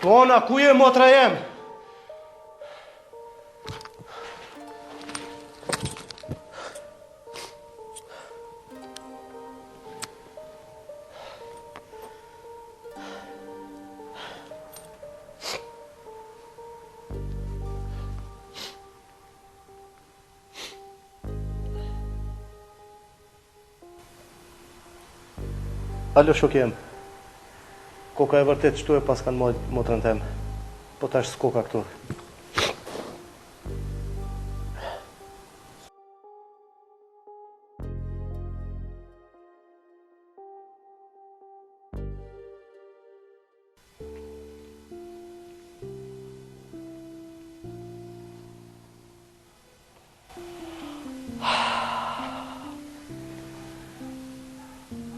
Tona, ku je motra jem? Alo, shok jem. Koka e vërtet shtu e pas kanë motrën tem. Po tash s'koka këtu.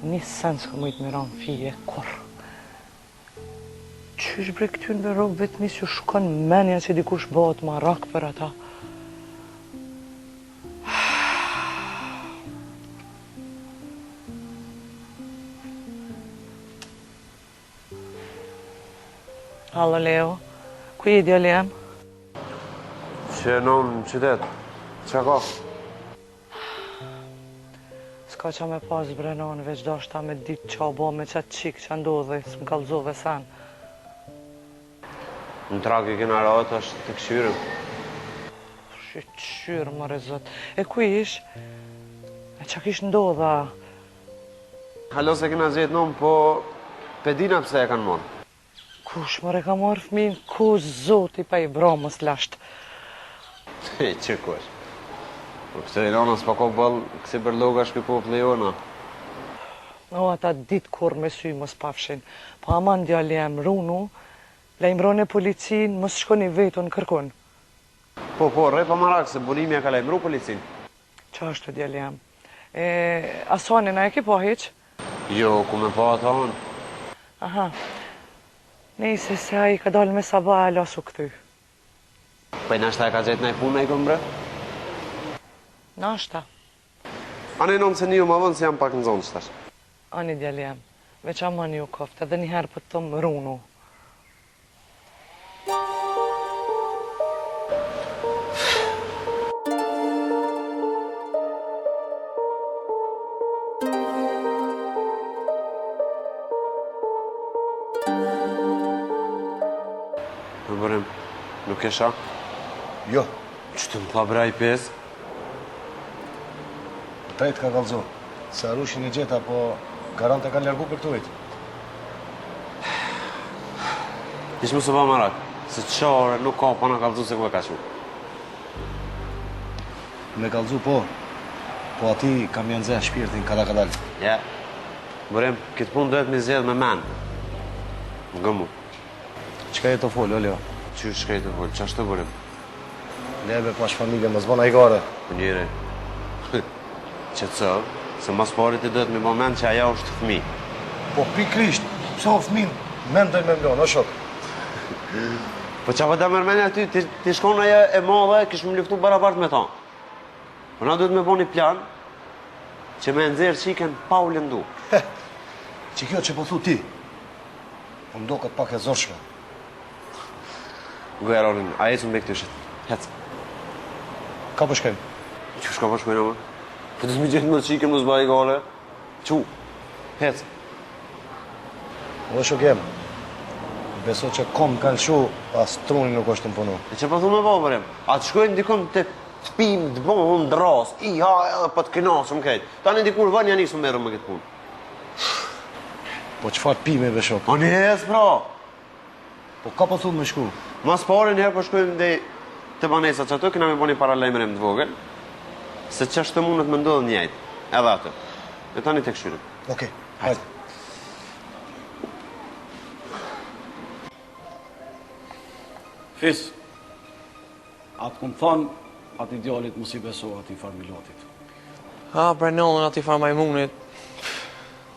Një sen s'ka mujtë me ranë fije, kur. Qysh bre këtyn me rogë vetëmis ju shkon menja që dikush bëhet ma rak për ata. Hallo Leo, ku je djali jem? Që në qytet, që ka? S'ka qa me pas brenon, veç do shta me ditë qa bo me qatë qikë që ndodhe, s'më kalzove sen. Në trak i kena ratë, është të këshyrëm. Shqyrë, më rezot. E ku ish? E qa kish ndodha? Halo se kena zjetë nëmë, po pedina pse e kanë monë. Kush mëre ka marrë fëmin, ku zoti pa i bramës lasht. Që kush? Po pëse i nana s'pa ko bëllë, kësi për loga shpi popli jona. O, ata ditë kur me sy mos pafshin. Po aman djali jem runu, la imrone policin, mos shkoni vetën kërkun. Po, repa marak, se bulimja ka la imru policin. Qa është djali jem? Asonin, a e ki po heq? Jo, ku me pa ata anë. Aha. Nejse se a i ka dalë me sabah e lasu këty. Po i nashta e ka gjetë nej punë me i këmbre? Nashta. Ani nëmë se një më vënë se jam pak në zonë qëtash. Ani djali jem, veç aman ju koftë, edhe njëherë për të më runu. Në bërim, nuk e sha? Jo. Që të më tha bra i pesë? Trejt ka kalzo. Se arushin e gjeta, po garante kanë largu për të ujtë. Ishë më së pa marak, se qare nuk ka pa në kalzu se ku e ka shu. Me kalzu po, po ati kam janë zhe shpirtin kada kadal. Ja, bërim, këtë punë duhet me zjedh me menë. Më gëmu. Qka je të folë, Leo? Që shkaj të folë, qashtë të bërim? Lebe pash familje, më zbona i gare. Për njëre, që të sëvë, se mas parit i duhet me moment që aja është fëmi. Po pikrisht, pse o fëmin, mendoj me mlonë, o shok. Po qa vëta mërmenja ty, ti shkon aja e madhe, kish më luftu barabart me ta. Po na duhet me bo një plan, që me nëzirë qiken pa u lëndu. Që kjo që po thu ti, po mdo këtë pak e zorshme. Goja Ronin, a ecën me këtyshet. Hecë. Ka po shkojmë? Që shka po shkojnë, ama? Po të të mi gjithë më qiken më zba i gale. Qu, hecë. O shok jem, beso që kom kanë shu, as truni nuk është të punu. E që po thu me po, përjem? A të shkojnë dikon të pim, të bonë, të ras, i ha edhe po të kënaqëm kejtë. Tani dikur vën ja nisë merrem me këtë punë. Po çfarë pimeve shok? O njës, pra! Po ka po thunë me shku? Mas pare njëherë po shkojmë dhe të banesa që ato, këna me bo një paralajmërim të vogël, se që është të mundet me ndodhë njëjtë, edhe atë. E tani të këshyrim. Okej, hajde. Fis, atë këmë thonë, ati djallit mos i beso ati farmilatit. Ha, Brenollën ati farmajmunit.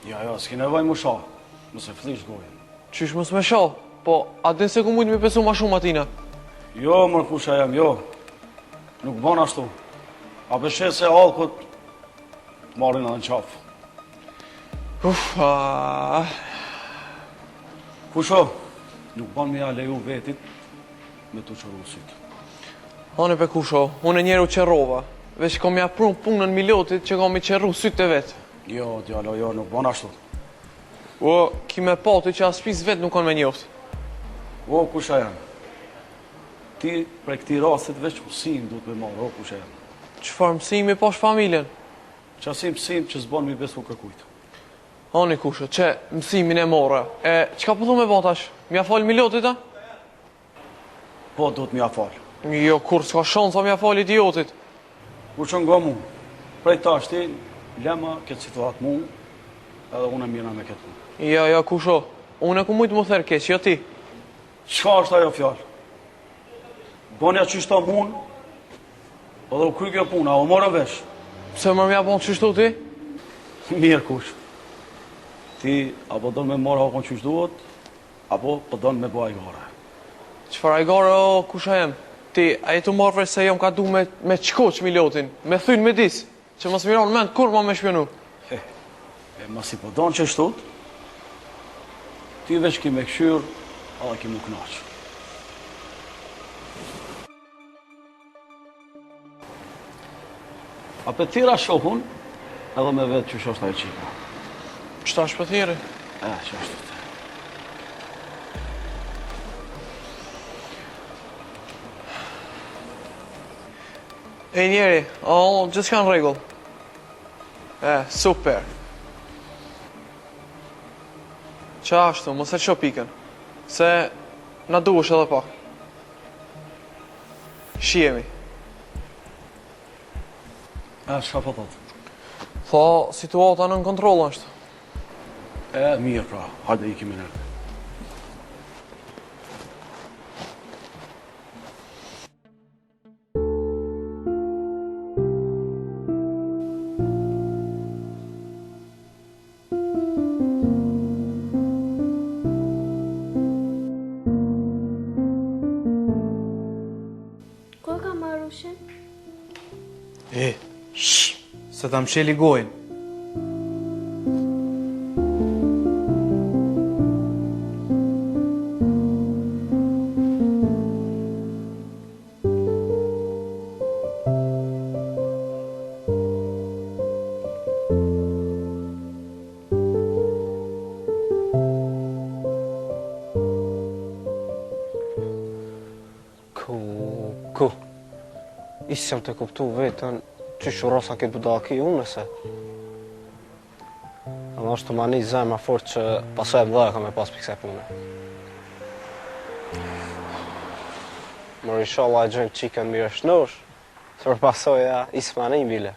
Ja, s'ki nevoj mu sha, mëse flish gojën. Qysh mos me shoh, po a din se ku mujtë me besu ma shumë atina? Jo, mërë kusha jam, jo. Nuk ban ashtu. A beshe se alkut marrin edhe në qafë. Uf, Kusho, nuk ban me ja leju vetit me të qëru sytë. Hane pe kusho, unë e njeru qerova. Veç kom ja prun punën Milotit që kom i qerru sytë e vetë. Jo, djalo, jo, nuk ban ashtu. O, ki me pati që as pis vetë nuk kon me njoftë. O, kusha janë. Ti prej këti rastit veç mësim duhet me marrë, o, kusha janë. Qëfar mësimi pash familjen? Qasi mësim që s'ban mi besu kërkujt. Hane kusho, që mësimin e mora. E, qka pëllu me batash? Mja falë Milotit, a? Po, duhet m'ja falë. Jo, kur s'ka shansa mja falë idiotit. Kur që nga mu, prej ta shti, lema këtë situatë mu, edhe unë e mjena me këtë mu. Ja, kusho, unë e ku mujtë më therë keq, jo ti. Qka është ajo fjallë? Bonja qyshta mun, edhe u kry kjo puna, o morë vesh. Pse më mja bon qështu ti? Mirë kush. Ti apo do me marrë hakon qysh duhet, apo po do me bëj gara. Qëfar a i gare, o, kusha jem? Ti, a i të marrë se jam ka du me qkoq Milotin, me thynë me dis, që mos miron mend kur ma me shpjenu. E masi po do në qështut, ti veç ki me këshyr, a ki mu knaqë. A për tira shohun, edhe me vetë që shoshta e qika. Qëta shpëthiri? Që është të. E njeri, gjithë ka në regull. Super. Qa ashtu, mos e qo pikën. Se na duhesh edhe pak. Shihemi. Shka po thotë? Tha, situata në kontrol është. Mirë pra, hajde i kimi nërë. Ko ka Marushin? Se ta msheli gojnë. Ku? Isë jam të kuptu vetën që shurosa këtë budaki unë nëse. Ama është të mani zemë a fort që pasoj e mdhaja ka me pas pikse pune. Mërë inshallah e gjëjmë qikën mirë shnosh, se për pasoja isë mani bile.